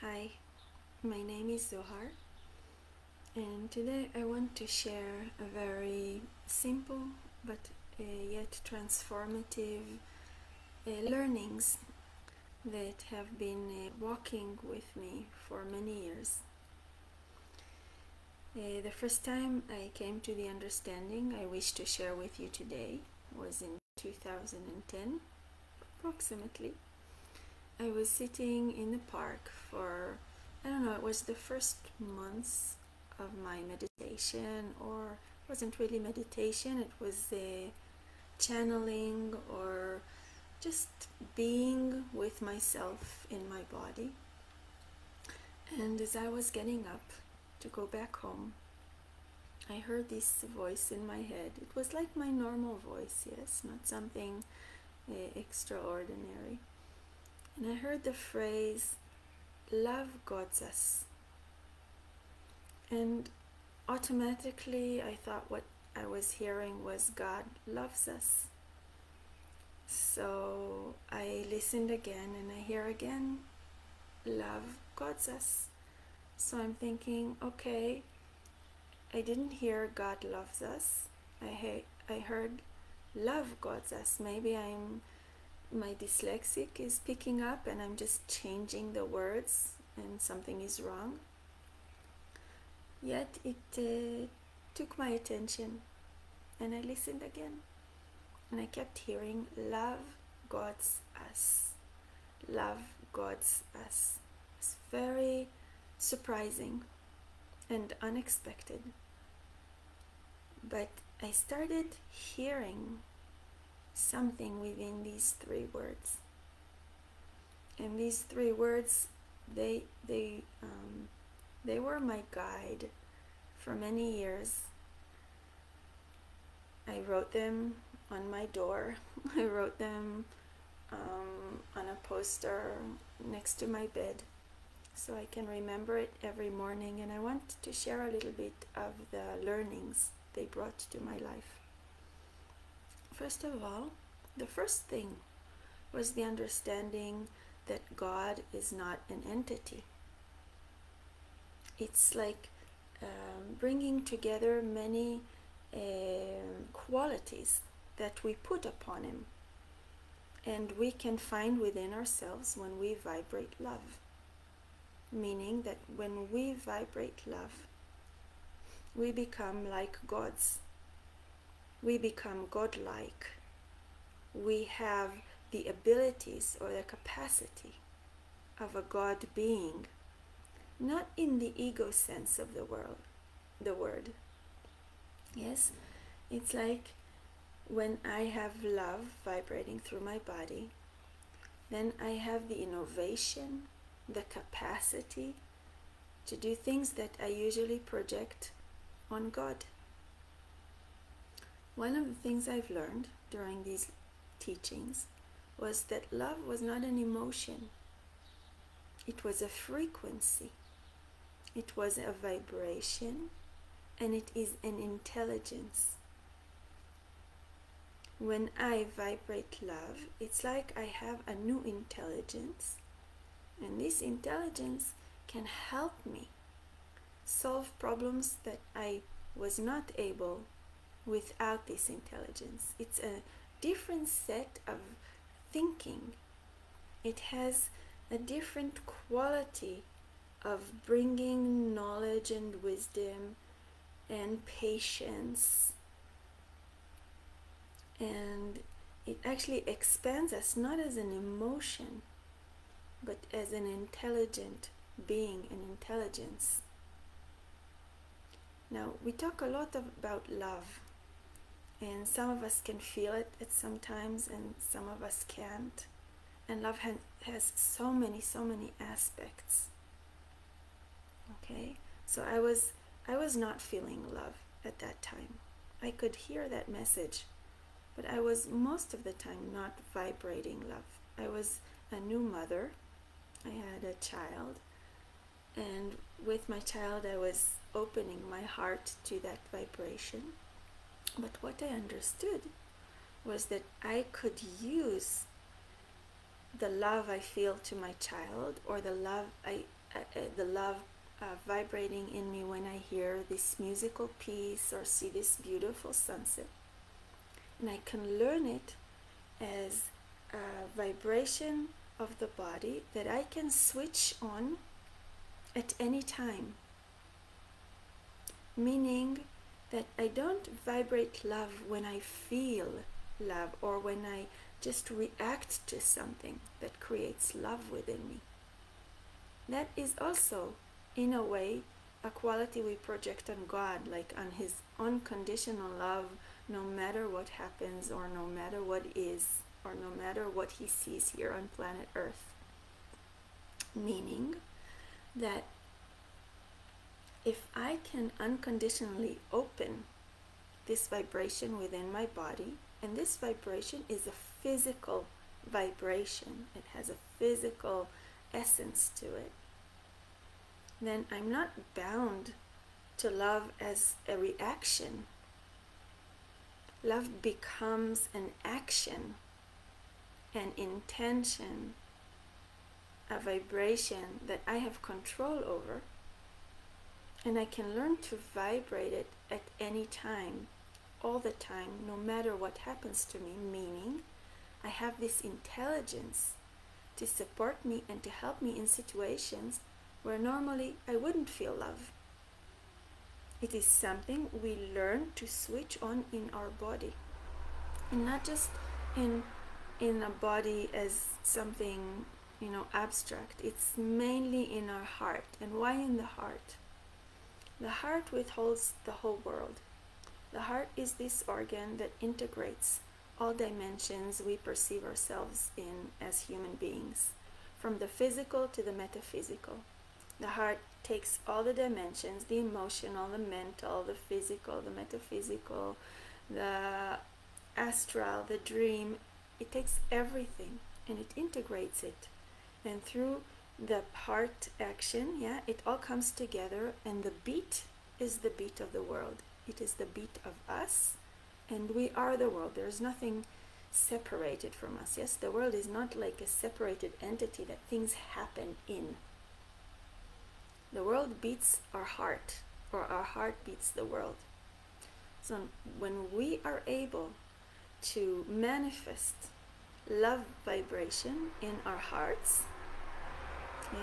Hi, my name is Zohar, and today I want to share a very simple but yet transformative learnings that have been walking with me for many years. The first time I came to the understanding I wish to share with you today was in 2010, approximately. I was sitting in the park for, I don't know, it was the first months of my meditation, or it wasn't really meditation, it was channeling or just being with myself in my body. And as I was getting up to go back home, I heard this voice in my head. It was like my normal voice, yes, not something extraordinary. And I heard the phrase, "Love guides us." And automatically I thought what I was hearing was God loves us. So I listened again and I hear again, "Love guides us." So I'm thinking, okay, I didn't hear God loves us. I heard love guides us. Maybe my dyslexic is picking up and I'm just changing the words and something is wrong. Yet it took my attention and I listened again and I kept hearing, "Love guides us. Love guides us." It's very surprising and unexpected. But I started hearing something within these three words, and these three words they were my guide for many years. I wrote them on my door. I wrote them on a poster next to my bed so I can remember it every morning, and I want to share a little bit of the learnings they brought to my life. First of all, the first thing was the understanding that God is not an entity. It's like bringing together many qualities that we put upon Him, and we can find within ourselves when we vibrate love. Meaning that when we vibrate love, we become like gods. We become godlike. We have the abilities or the capacity of a God being, not in the ego sense of the word. Yes, it's like when I have love vibrating through my body, then I have the innovation, the capacity to do things that I usually project on God. One of the things I've learned during these teachings was that love was not an emotion. It was a frequency. It was a vibration, and it is an intelligence. When I vibrate love, it's like I have a new intelligence, and this intelligence can help me solve problems that I was not able without this intelligence. It's a different set of thinking. It has a different quality of bringing knowledge and wisdom and patience, and it actually expands us not as an emotion but as an intelligent being, an intelligence. Now, we talk a lot about love, and some of us can feel it at some times and some of us can't, and love has so many aspects. Okay, so I was not feeling love at that time. I could hear that message, but I was most of the time not vibrating love. I was a new mother. I had a child, and with my child I was opening my heart to that vibration. But what I understood was that I could use the love I feel to my child, or the love I the love vibrating in me when I hear this musical piece or see this beautiful sunset. And I can learn it as a vibration of the body that I can switch on at any time. Meaning that I don't vibrate love when I feel love or when I just react to something that creates love within me. That is also, in a way, a quality we project on God, like on His unconditional love, no matter what happens or no matter what is or no matter what He sees here on planet Earth. Meaning that if I can unconditionally open this vibration within my body, and this vibration is a physical vibration, it has a physical essence to it, then I'm not bound to love as a reaction. Love becomes an action, an intention, a vibration that I have control over, and I can learn to vibrate it at any time, all the time, no matter what happens to me, meaning I have this intelligence to support me and to help me in situations where normally I wouldn't feel love. It is something we learn to switch on in our body, and not just in a body as something, abstract. It's mainly in our heart. And why in the heart? The heart withholds the whole world. The heart is this organ that integrates all dimensions we perceive ourselves in as human beings, from the physical to the metaphysical. The heart takes all the dimensions, the emotional, the mental, the physical, the metaphysical, the astral, the dream. It takes everything and it integrates it. And through the heart action, it all comes together, and the beat is the beat of the world. It is the beat of us, and we are the world. There is nothing separated from us. Yes, the world is not like a separated entity that things happen in. The world beats our heart, or our heart beats the world. So when we are able to manifest love vibration in our hearts,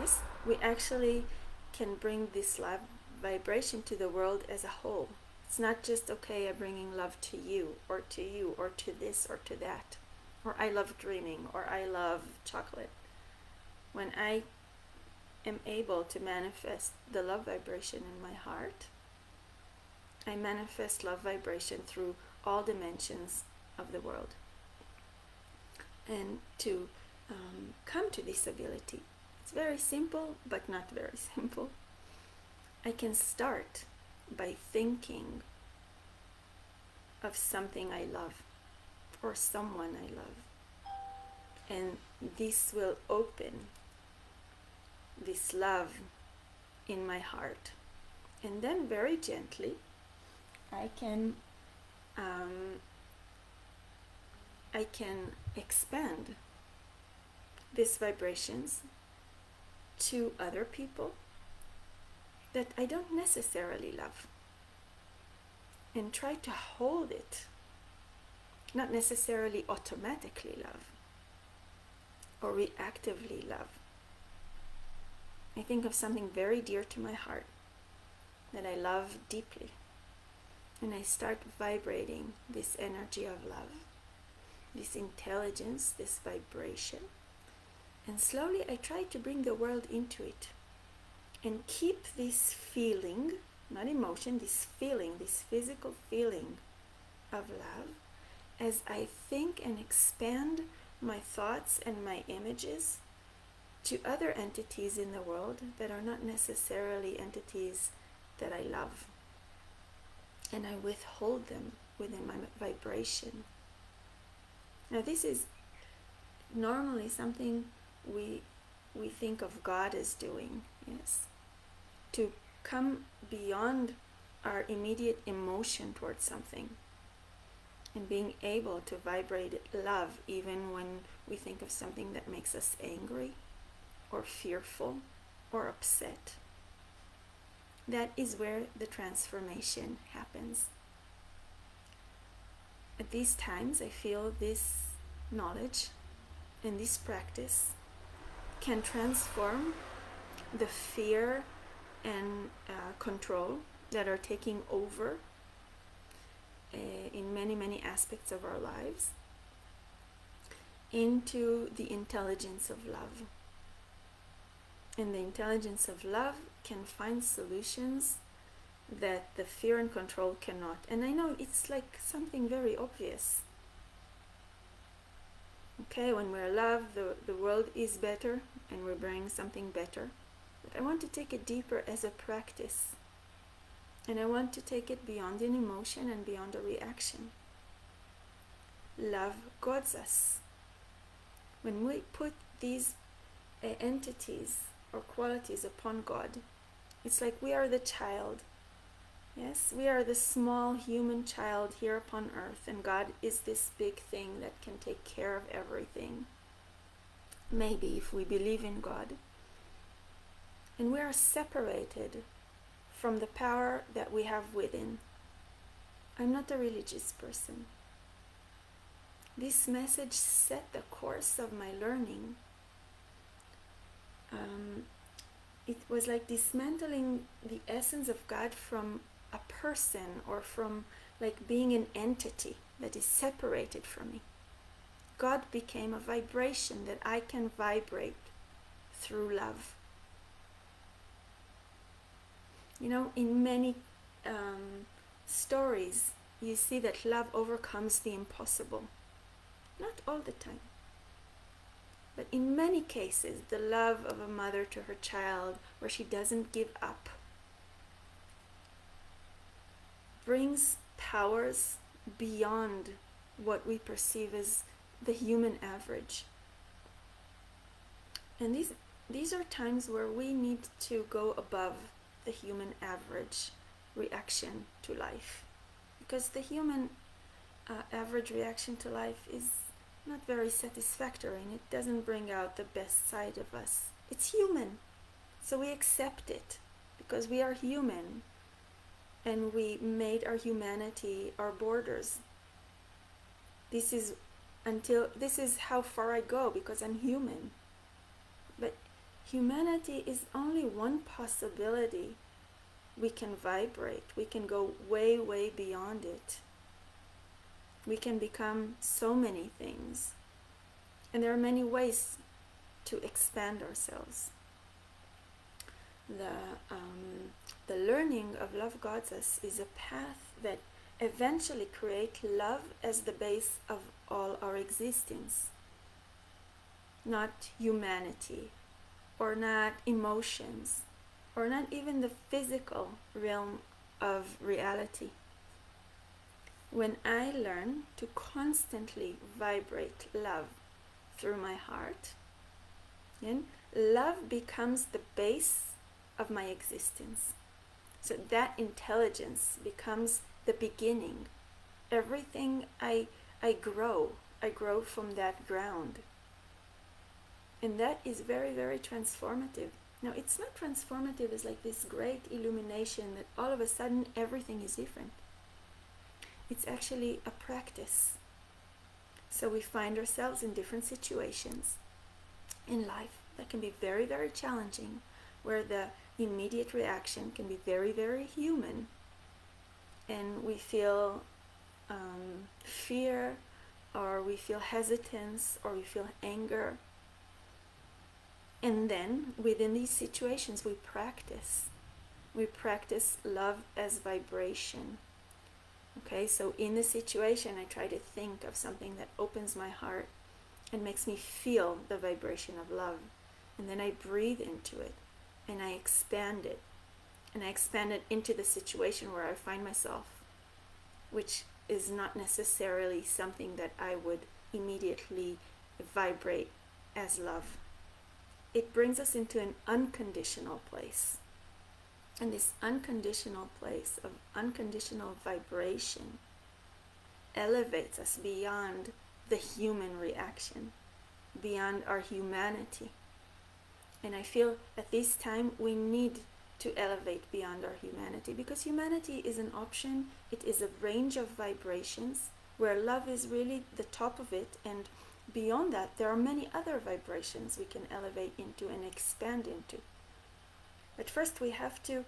yes, we actually can bring this love vibration to the world as a whole. It's not just, okay, I'm bringing love to you, or to this, or to that. Or I love dreaming, or I love chocolate. When I am able to manifest the love vibration in my heart, I manifest love vibration through all dimensions of the world. And to come to this ability, it's very simple, but not very simple. I can start by thinking of something I love, or someone I love. And this will open this love in my heart. And then very gently, I can expand these vibrations to other people that I don't necessarily love, and try to hold it, not necessarily automatically love or reactively love. I think of something very dear to my heart that I love deeply, and I start vibrating this energy of love, this intelligence, this vibration, and slowly I try to bring the world into it and keep this feeling, not emotion, this feeling, this physical feeling of love, as I think and expand my thoughts and my images to other entities in the world that are not necessarily entities that I love. And I withhold them within my vibration. Now this is normally something we think of God as doing, yes, to come beyond our immediate emotion towards something and being able to vibrate love even when we think of something that makes us angry or fearful or upset. That is where the transformation happens. At these times, I feel this knowledge and this practice can transform the fear and control that are taking over in many, many aspects of our lives into the intelligence of love. And the intelligence of love can find solutions that the fear and control cannot. And I know it's like something very obvious. Okay, when we're loved, the world is better and we're bringing something better. But I want to take it deeper as a practice. And I want to take it beyond an emotion and beyond a reaction. Love guides us. When we put these entities or qualities upon God, it's like we are the child. Yes, we are the small human child here upon earth, and God is this big thing that can take care of everything. Maybe if we believe in God. And we are separated from the power that we have within. I'm not a religious person. This message set the course of my learning. It was like dismantling the essence of God from a person, or from like being an entity that is separated from me. God became a vibration that I can vibrate through love. You know, in many stories, you see that love overcomes the impossible. Not all the time. But in many cases, the love of a mother to her child, where she doesn't give up, brings powers beyond what we perceive as the human average. And these are times where we need to go above the human average reaction to life. Because the human average reaction to life is not very satisfactory, and it doesn't bring out the best side of us. It's human, so we accept it because we are human, and we made our humanity our borders. This is how far I go because I'm human. But humanity is only one possibility. We can vibrate. We can go way, way beyond it. We can become so many things. And there are many ways to expand ourselves. The learning of Love Guides Us is a path that eventually creates love as the base of all our existence. Not humanity, or not emotions, or not even the physical realm of reality. When I learn to constantly vibrate love through my heart, then love becomes the base of my existence. So that intelligence becomes the beginning. Everything I grow from that ground. And that is very, very transformative. Now, it's not transformative as like this great illumination that all of a sudden everything is different. It's actually a practice. So we find ourselves in different situations in life that can be very, very challenging, where the immediate reaction can be very, very human, and we feel fear, or we feel hesitance, or we feel anger. And then within these situations we practice love as vibration. Okay, so in the situation I try to think of something that opens my heart and makes me feel the vibration of love, and then I breathe into it and I expand it, and I expand it into the situation where I find myself, which is not necessarily something that I would immediately vibrate as love. It brings us into an unconditional place. And this unconditional place of unconditional vibration elevates us beyond the human reaction, beyond our humanity. And I feel at this time we need to elevate beyond our humanity, because humanity is an option. It is a range of vibrations where love is really the top of it, and beyond that there are many other vibrations we can elevate into and expand into. But first we have to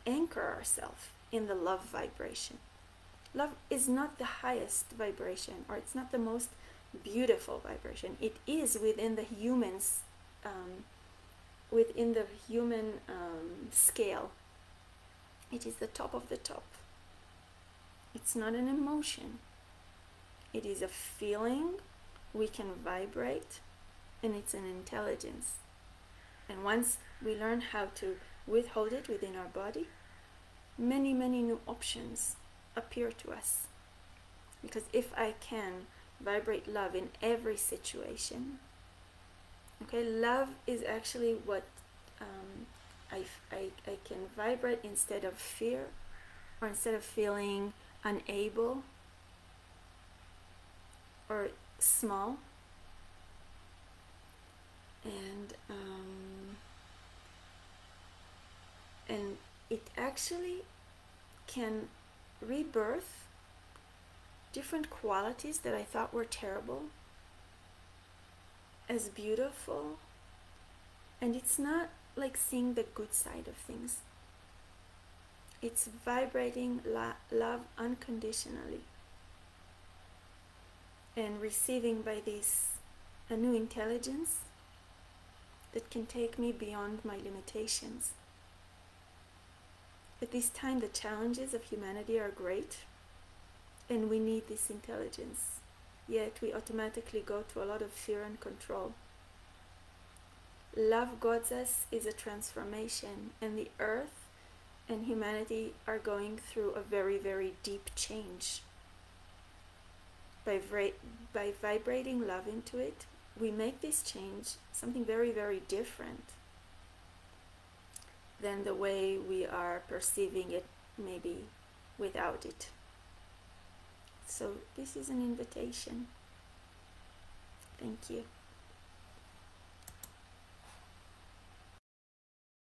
anchor ourselves in the love vibration. Love is not the highest vibration, or it's not the most beautiful vibration. It is within the humans, within the human scale. It is the top of the top. It's not an emotion. It is a feeling we can vibrate, and it's an intelligence. And once we learn how to withhold it within our body, many new options appear to us. Because if I can vibrate love in every situation, okay, love is actually what I can vibrate instead of fear, or instead of feeling unable or small. And it actually can rebirth different qualities that I thought were terrible as beautiful. And it's not like seeing the good side of things. It's vibrating love unconditionally and receiving by this a new intelligence that can take me beyond my limitations. At this time, the challenges of humanity are great, and we need this intelligence. Yet we automatically go to a lot of fear and control. Love guides us is a transformation, and the earth and humanity are going through a very deep change. By vibrating love into it, we make this change something very different than the way we are perceiving it maybe without it. So this is an invitation. Thank you.